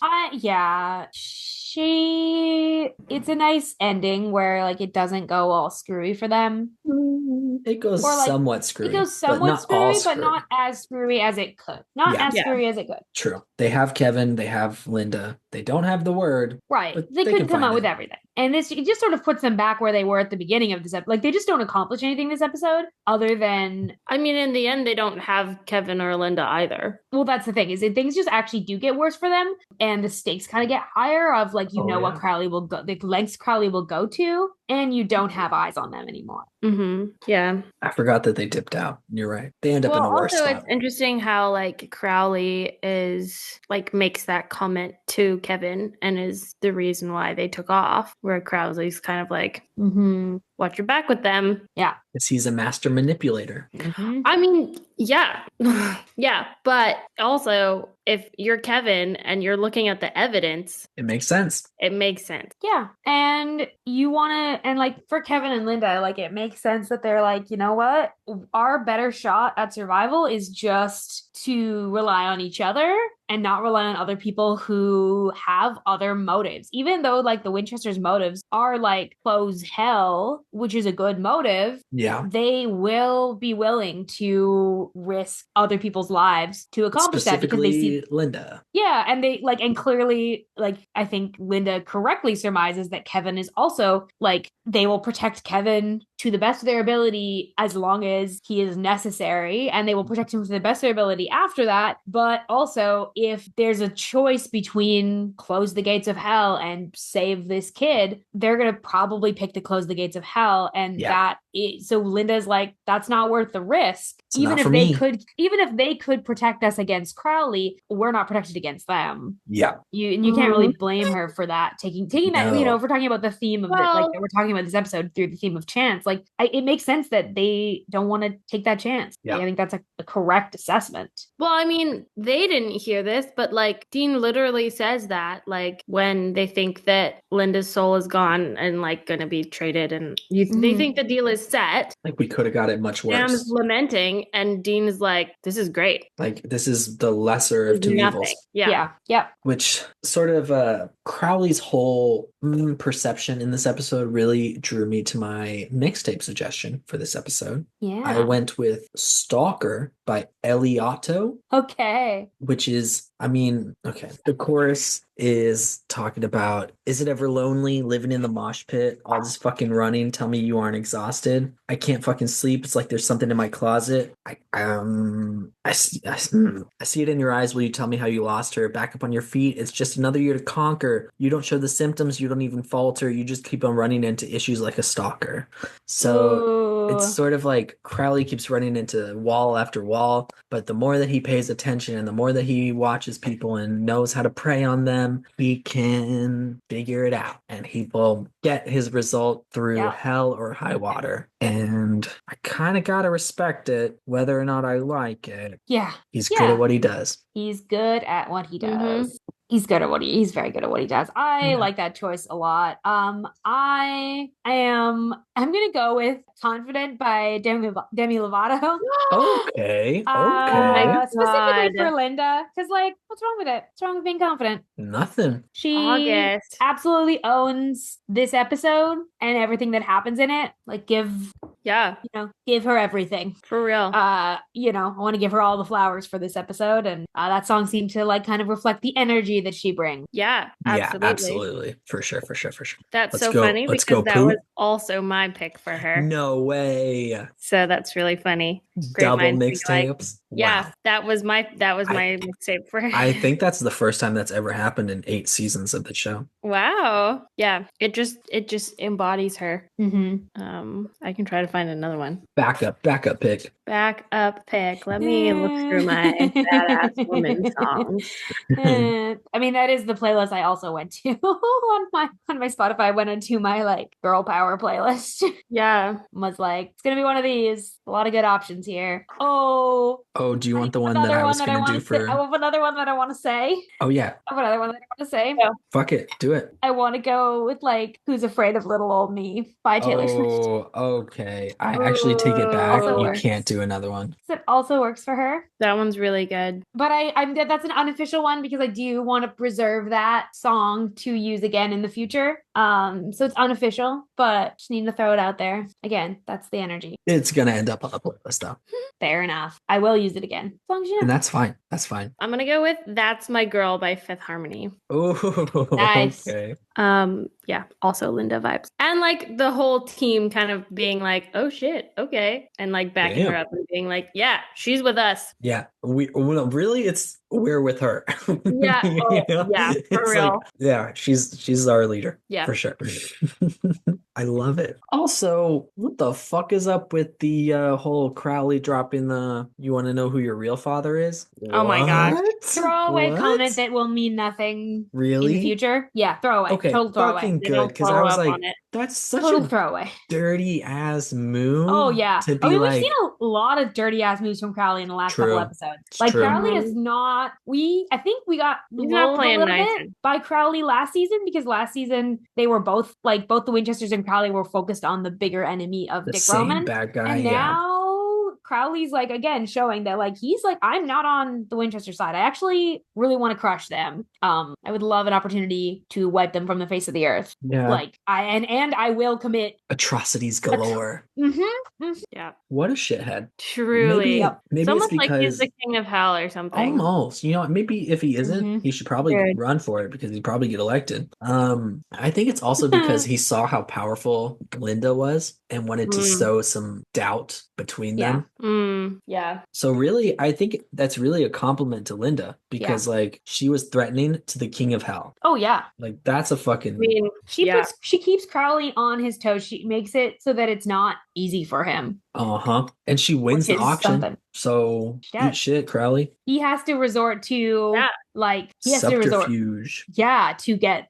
it's a nice ending where like it doesn't go all screwy for them. It goes Or, like, somewhat screwy. It goes but somewhat not all screwy, but not as screwy as it could. Not Yeah. as Yeah. screwy as it could. True. They have Kevin, they have Linda. They don't have the word. Right. But They they couldn't can come find out with it. everything. And this it just sort of puts them back where they were at the beginning of this episode. Like they just don't accomplish anything this episode other than I mean, in the end, they don't have Kevin or Linda either. well, that's the thing, is that things just actually do get worse for them and the stakes kind of get higher of like Oh, what yeah. Crowley will go the lengths Crowley will go to, and you don't have eyes on them anymore. Yeah. I forgot that they dipped out. You're right. They end up in a worse also spot. it's interesting how like Crowley is like makes that comment to Kevin and is the reason why they took off, where Crowley's kind of like, watch your back with them. Yeah. Because he's a master manipulator. I mean, yeah. Yeah. But also, if you're Kevin and you're looking at the evidence, It makes sense. it makes sense. Yeah. And you want to, and like for Kevin and Linda, like it makes sense that they're like, you know what? Our better shot at survival is just to rely on each other and not rely on other people who have other motives. Even though like the Winchester's motives are like close hell, which is a good motive. Yeah. They will be willing to risk other people's lives to accomplish that because they see Linda. Yeah, and they like, and clearly, like, I think Linda correctly surmises that Kevin is also like, they will protect Kevin to the best of their ability as long as he is necessary, and they will protect him to the best of their ability after that. But also, if there's a choice between close the gates of hell and save this kid, they're gonna probably pick to close the gates of hell, and so Linda's like, that's not worth the risk. Even if they could protect us against Crowley, we're not protected against them. Yeah. You can't really blame her for that. Taking that, you know, if we're talking about the theme of we're talking about this episode through the theme of chance, like it makes sense that they don't want to take that chance. Yeah. I think that's a correct assessment. Well, I mean, they didn't hear this, but like Dean literally says that, like when they think that Linda's soul is gone and like going to be traded, and they think the deal is set. Like we could have got it much worse. Sam's lamenting, and Dean is like, "This is great. Like this is the lesser of two evils." Yeah. Which sort of Crowley's whole perception in this episode really drew me to my mixtape suggestion for this episode. Yeah. I went with Stalker by Eliotto. Okay. Which is, I mean, okay. The chorus is talking about, is it ever lonely living in the mosh pit, all just fucking running, tell me you aren't exhausted. I can't fucking sleep. It's like there's something in my closet. I see it in your eyes. Will you tell me how you lost her? Back up on your feet. It's just another year to conquer. You don't show the symptoms. You don't even falter. You just keep on running into issues like a stalker. So it's sort of like Crowley keeps running into wall after wall, but the more that he pays attention and the more that he watches people and knows how to prey on them, he can figure it out and he will get his result through hell or high water. And I kind of gotta respect it, whether or not I like it. Yeah. He's good at what he does. He's good at what he does. He's very good at what he does. I like that choice a lot. I'm gonna go with Confident by Demi Lovato. Okay. Specifically for Linda, because like, what's wrong with it? What's wrong with being confident? Nothing. She absolutely owns this episode and everything that happens in it. Like give her everything. For real. I want to give her all the flowers for this episode, and that song seemed to like kind of reflect the energy that she brings. Yeah, absolutely. Yeah, absolutely. For sure. That's funny because that was also my pick for her. No way. So that's really funny. Great Double mixtapes. Yeah, wow. that was my mixtape for her. I think that's the first time that's ever happened in 8 seasons of the show. Wow. Yeah, it just embodies her. Mm-hmm. I can try to find another one. Backup pick. Backup pick. Let me look through my badass woman songs. I mean, that is the playlist I also went to on my Spotify. I went into my like girl power playlist. Yeah, was like, it's gonna be one of these. A lot of good options here. Oh, do you want the one that I was gonna do for? I have another one that I want to say. Oh yeah. I have another one that I want to say. Yeah. Fuck it, do it. I want to go with like "Who's Afraid of Little Old Me" by Taylor Swift. Oh, okay. I actually take it back. Also You works. can't do another one. It also works for her. That one's really good. But that's an unofficial one because I do want to preserve that song to use again in the future. So it's unofficial, but just need to throw it out there. Again, that's the energy. It's gonna end up on the playlist though. Fair enough. I will use it again. As long as you know. And that's fine. That's fine. I'm gonna go with "That's My Girl" by Fifth Harmony. Oh, nice. Okay. Yeah, also Linda vibes. And like the whole team kind of being like, "Oh shit, okay." And like backing her up and being like, "Yeah, she's with us." Yeah. We're with her. Yeah. Yeah, for real. Like, yeah, she's our leader. Yeah. For sure. I love it. Also, what the fuck is up with the whole Crowley dropping the "you want to know who your real father is"? Oh my gosh. What? Throwaway What? comment that will mean nothing in the Really? future. Yeah, throwaway. Okay, Total throwaway. fucking They good. don't Because I follow was up like, on it. that's such Total a throwaway. dirty ass move. Oh yeah. To I be mean, we've like, seen a lot of dirty ass moves from Crowley in the last couple true. episodes. It's Like true. Crowley is not. I think we got He's not lulled a playing little nice. bit by Crowley last season because last season they were both both the Winchesters and Crowley were focused on the bigger enemy of The Dick same Roman, bad guy. and Yeah. now Crowley's like again showing that like he's like I'm not on the Winchester side. I actually really want to crush them. I would love an opportunity to wipe them from the face of the earth. Yeah. Like and I will commit Atrocities galore. Yeah. What a shithead. Truly. Maybe It's it's almost like he's because the king of hell or something. almost, you know, maybe if he isn't, Mhm. he should probably Good. run for it because he'd probably get elected. I think it's also because he saw how powerful Linda was and wanted to Mm. sow some doubt between Yeah. them. Yeah. So really, I think that's really a compliment to Linda because like she was threatening to the king of hell. Oh yeah. Like that's a I fucking mean, yeah. She keeps Crowley on his toes. She makes it so that it's not easy for him. uh-huh. And she wins the Which is auction. something. So She does. eat shit, Crowley. He has to resort to Yeah. like he has to resort Subterfuge.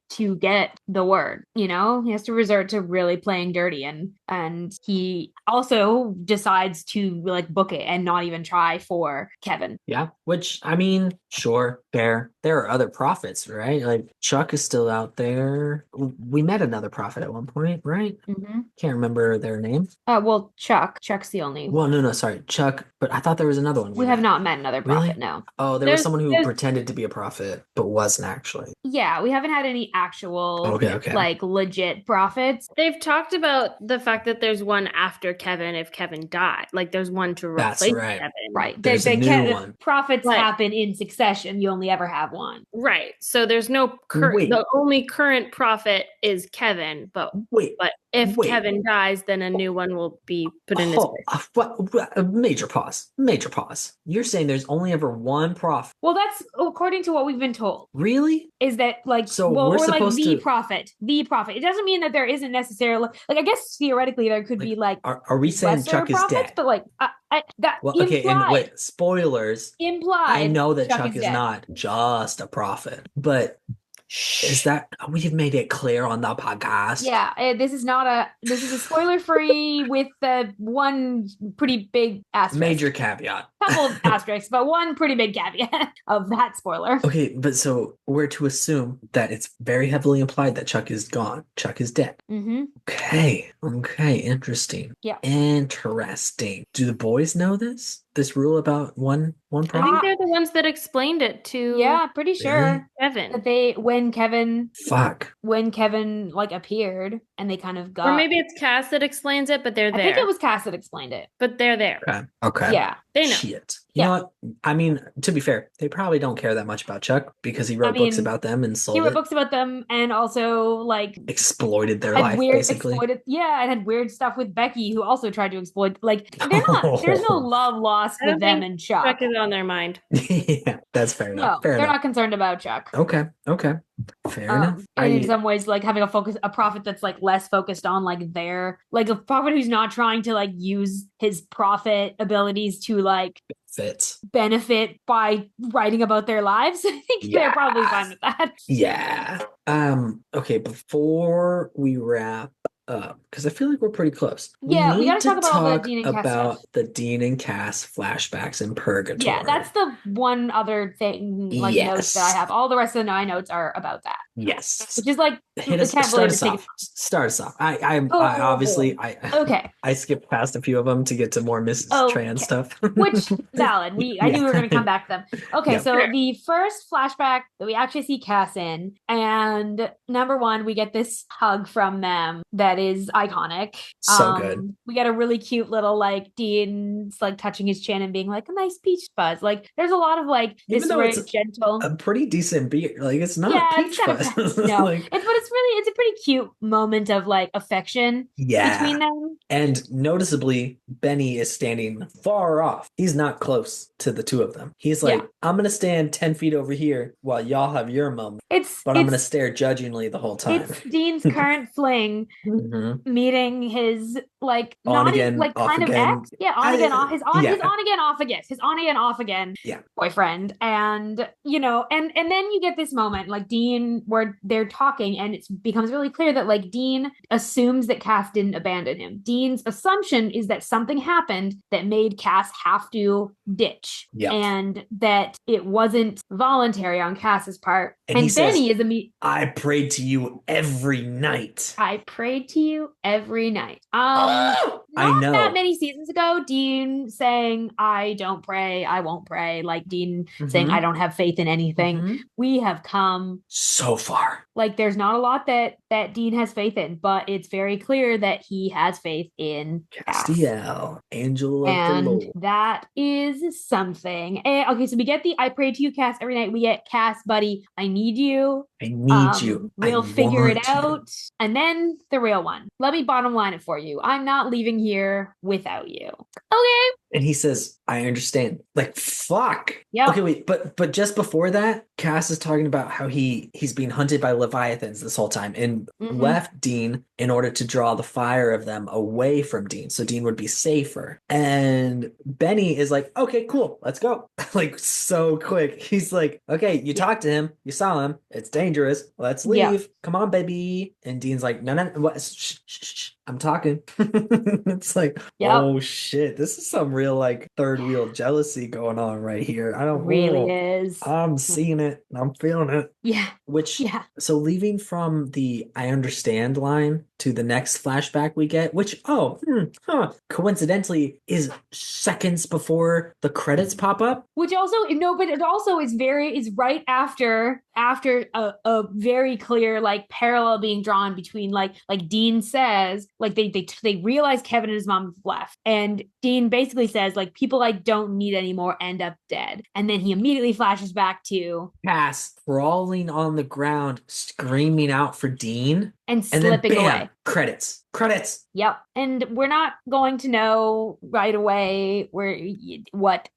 to get the word, you know? He has to resort to really playing dirty and he also decides to like book it and not even try for Kevin. Yeah, which I mean, sure, fair. There are other prophets, right? Like Chuck is still out there. We met another prophet at one point, right? Mm-hmm. Can't remember their name. Well, Chuck's the only. Well, no, sorry, Chuck. But I thought there was another one. We have not met another Really? prophet. No. Oh, there was There's- someone who there's- pretended to be a prophet but wasn't actually. Yeah, we haven't had any actual Okay. like legit prophets. They've talked about the fact that there's one after Kevin if Kevin died. Like there's one to That's replace right. Kevin. Right. There's a new one. Prophets Right. happen in succession. You only ever have one. Right. So there's no Wait. the only current prophet is Kevin, but Wait. if Wait. Kevin dies, then a new one will be put in his place. Major pause. Major pause. You're saying there's only ever one prophet. Well, that's according to what we've been told. Really? Is that like So well, we're or like supposed the to- prophet? The prophet. It doesn't mean that there isn't necessarily like I guess theoretically there could be like Are we saying lesser Chuck is prophets, dead? but like that Well, okay, and implied, wait, spoilers. implied. I know that Chuck is dead. not just a prophet, but is that we've made it clear on the podcast? Yeah, this is a spoiler free with one pretty big asterisk. Major caveat. Couple of asterisks, but one pretty big caveat of that spoiler. Okay, but so we're to assume that it's very heavily implied that Chuck is gone. Chuck is dead. Mm-hmm. Okay, interesting. Yeah. Interesting. Do the boys know this? This rule about one I prophet? think they're the ones that explained it to Yeah, pretty sure Kevin. that when Kevin Fuck. like appeared and they kind of got. Or maybe it's Cass that explains it, but they're I there. think it was Cass that explained it. But they're there. Okay. Yeah. They know. Shit. You know what? I mean, to be fair, they probably don't care that much about Chuck because he wrote books mean, about them and sold He wrote it. books about them and also like Exploited their had life, basically. and had weird stuff with Becky, who also tried to exploit. Like they're not. There's no love lost I don't with them think and Chuck. Chuck is on their mind. Yeah, that's fair No, enough. Fair they're enough. not concerned about Chuck. Okay. Fair enough. And in some ways, like having a prophet that's like less focused on like a prophet who's not trying to like use his prophet abilities to like Fits. benefit by writing about their lives. I think they're probably fine with that. Yeah. Okay, before we wrap up, because I feel like we're pretty close. Yeah, we need gotta talk about all the Dean and Cass about stuff. the Dean and Cass flashbacks in Purgatory. Yeah, that's the one other thing, like notes that I have. All the rest of my notes are about that. Yes. Which is like Hit us, I can't start believe us it's taken- off. Start us off. I Oh, obviously Okay. I skipped past a few of them to get to more Mrs. Okay. Tran stuff. Which valid. I knew we were going to come back to them. Okay, Yeah. so the first flashback that we actually see Cass in, and number one, we get this hug from them that is iconic. So good. We get a really cute little like Dean's like touching his chin and being like a nice peach fuzz. Like there's a lot of like Even this though very it's gentle. A pretty decent beer. Like it's not Yeah, a it's peach kind of No, Like, it's a pretty cute moment of like affection between them. And noticeably, Benny is standing far off. He's not close to the two of them. He's like, I'm going to stand 10 feet over here while y'all have your moment. But I'm going to stare judgingly the whole time. It's Dean's current fling meeting his like on not again, like off kind again. of ex. Yeah, on again, off his on again, off again, his on again, off again boyfriend. And and then you get this moment like Dean where they're talking and it becomes really clear that like Dean assumes that Cass didn't abandon him. Dean's assumption is that something happened that made Cass have to ditch and that it wasn't voluntary on Cass's part. And he Benny says, is I prayed to you every night. I prayed to you every night. I know. Not that many seasons ago, Dean saying, I don't pray, I won't pray. Like Dean saying, I don't have faith in anything. We have come so far. Like there's not a lot that Dean has faith in, but it's very clear that he has faith in Castiel, angel of the Lord. That is something. Okay, so we get the I pray to you, Cass, every night. We get Cass, buddy, I need you. I need you. We'll figure it out. And then the real one. Let me bottom line it for you. I'm not leaving here without you. Okay. And he says, I understand. Like, fuck. Yeah. Okay, wait, but just before that, Cass is talking about how he's being hunted by Leviathans this whole time and left Dean in order to draw the fire of them away from Dean so Dean would be safer. And Benny is like, okay, cool, let's go. Like, so quick. He's like, okay, you talked to him, you saw him, it's dangerous, let's leave. Come on, baby. And Dean's like, no, what? Shh, I'm talking. It's like, oh shit, this is some real like third wheel jealousy going on right here. I don't really is. I'm seeing it. I'm feeling it. Yeah. So leaving from the I understand line to the next flashback we get, which coincidentally is seconds before the credits pop up. Which also but it also is right after a very clear like parallel being drawn between like Dean says like they realize Kevin and his mom have left, and Dean basically says like people I don't need anymore end up dead, and then he immediately flashes back to Cass crawling on the ground screaming out for Dean and slipping away. Credits. Yep. And we're not going to know right away what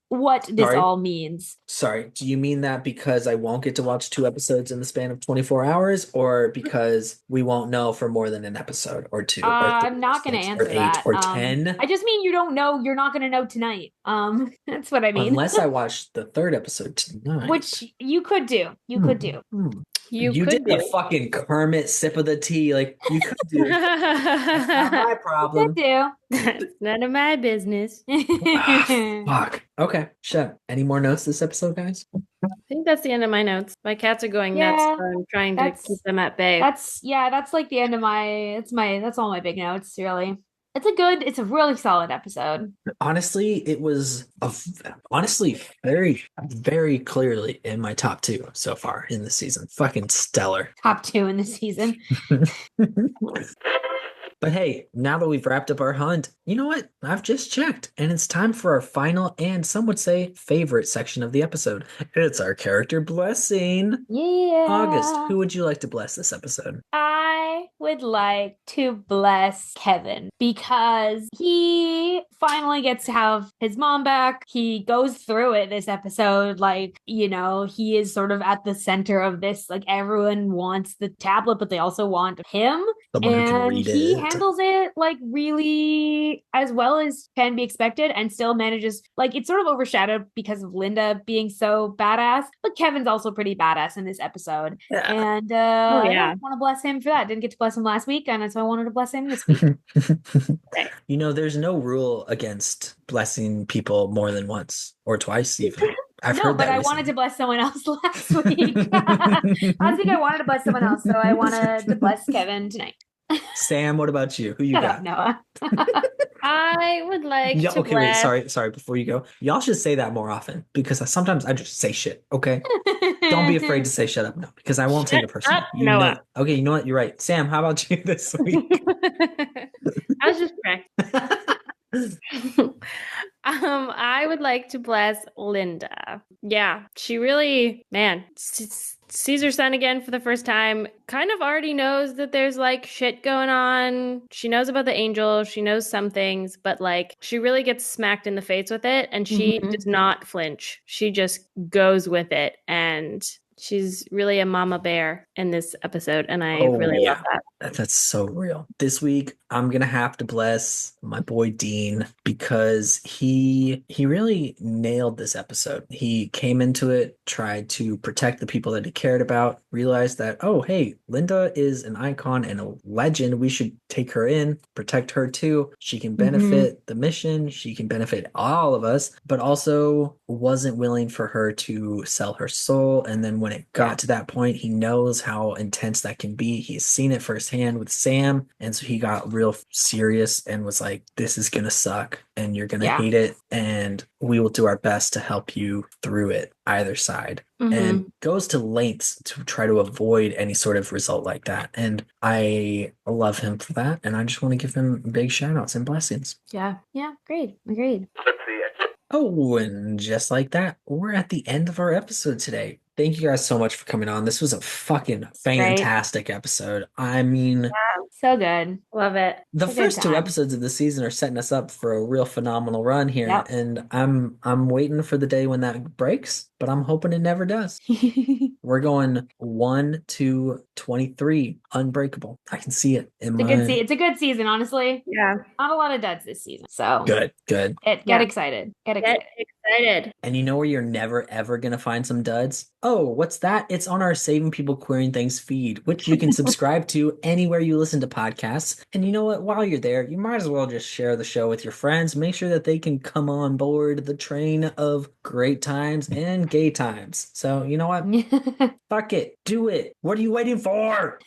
this all means. Sorry, do you mean that because I won't get to watch 2 episodes in the span of 24 hours, or because we won't know for more than an episode or 2? I'm not going to answer that. 8 or 10. I just mean you don't know. You're not going to know tonight. That's what I mean. Unless I watch the 3rd episode tonight, which you could do. You could do. You did the fucking Kermit sip of the tea, like you could do. That's not my problem. That's none of my business. Fuck. Okay. Shut. Any more notes this episode, guys? I think that's the end of my notes. My cats are going nuts, so I'm trying to keep them at bay. That's like the end of that's all my big notes, really. It's a really solid episode. Honestly, it was very, very clearly in my top 2 so far in the season. Fucking stellar. Top 2 in the season. But hey, now that we've wrapped up our hunt, you know what? I've just checked, and it's time for our final and some would say favorite section of the episode. It's our character blessing. Yeah. August, who would you like to bless this episode? I would like to bless Kevin because he finally gets to have his mom back. He goes through it this episode. Like, he is sort of at the center of this. Like, everyone wants the tablet, but they also want him. Someone who can read it. Handles it like really as well as can be expected and still manages, like, it's sort of overshadowed because of Linda being so badass, but Kevin's also pretty badass in this episode. And I want to bless him for that. Didn't get to bless him last week, and so I wanted to bless him this week. There's no rule against blessing people more than once or twice even. I've heard that. I wanted to bless someone else last week. Last week I wanted to bless someone else, so I wanted to bless Kevin tonight. Sam, what about you? Who you got? Noah. I would like to bless... wait, sorry, before you go. Y'all should say that more often because sometimes I just say shit, okay? Don't be afraid to say shut up, no, because I won't take it personally. Noah. Okay, you know what? You're right. Sam, how about you this week? I was just correct. I would like to bless Linda. Yeah, she really, sees her son again for the first time, kind of already knows that there's like shit going on. She knows about the angel. She knows some things, but like she really gets smacked in the face with it, and she does not flinch. She just goes with it, and she's really a mama bear in this episode, and I really love that. That's so real. This week, I'm gonna have to bless my boy Dean because he really nailed this episode. He came into it, tried to protect the people that he cared about, realized that, oh, hey, Linda is an icon and a legend. We should take her in, protect her too. She can benefit the mission. She can benefit all of us, but also wasn't willing for her to sell her soul. And then when it got to that point, he knows how intense that can be. He's seen it firsthand with Sam, and so he got real serious and was like, this is gonna suck and you're gonna hate it, and we will do our best to help you through it, either side. And goes to lengths to try to avoid any sort of result like that. And I love him for that, and I just want to give him big shout outs and blessings. Yeah, agreed. Oh, and just like that, we're at the end of our episode today. Thank you guys so much for coming on. This was a fucking fantastic episode. I mean, so good. Love it. The first 2 episodes of the season are setting us up for a real phenomenal run here. And I'm waiting for the day when that breaks, but I'm hoping it never does. We're going 1 to 23, unbreakable. I can see it in It's a good season, honestly. Yeah. Not a lot of duds this season. So good. Get excited. Get excited. And you know where you're never ever gonna find some duds? Oh, what's that? It's on our Saving People Querying Things feed, which you can subscribe to anywhere you listen to podcasts. And you know what? While you're there, you might as well just share the show with your friends. Make sure that they can come on board the train of great times and gay times. So you know what? Fuck it. Do it. What are you waiting for?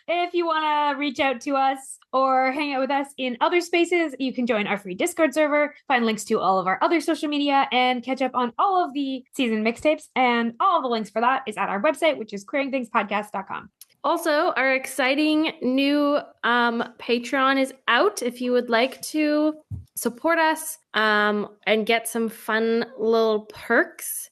If you want to reach out to us or hang out with us in other spaces, you can join our free Discord server, find links to all of our other social media, and catch up on all of the season mixtapes. And all of the links for that is at our website, which is queeringthingspodcast.com. Also, our exciting new Patreon is out. If you would like to support us and get some fun little perks,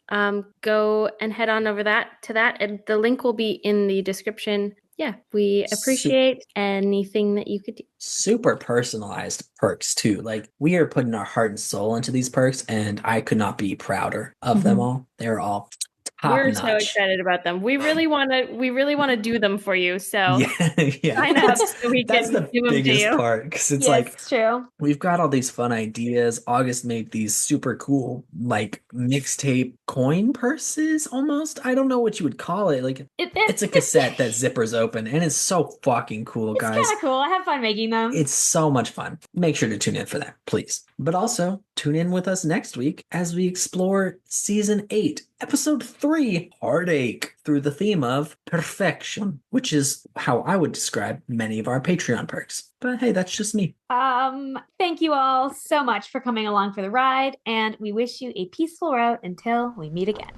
go and head on over to that. And the link will be in the description. Yeah, we appreciate anything that you could do. Super personalized perks too. Like, we are putting our heart and soul into these perks, and I could not be prouder of them all. They're all We're so excited about them. We really want to do them for you. So sign up so we That's can the give them to biggest you. part, because it's it's true. We've got all these fun ideas. August made these super cool, like, mixtape coin purses almost. I don't know what you would call it. Like, it's a cassette that zippers open, and it's so fucking cool, guys. It's kind of cool. I have fun making them. It's so much fun. Make sure to tune in for that, please. But also, tune in with us next week as we explore Season 8, Episode 3, Heartache, through the theme of perfection, which is how I would describe many of our Patreon perks. But hey, that's just me. Thank you all so much for coming along for the ride, and we wish you a peaceful route until we meet again.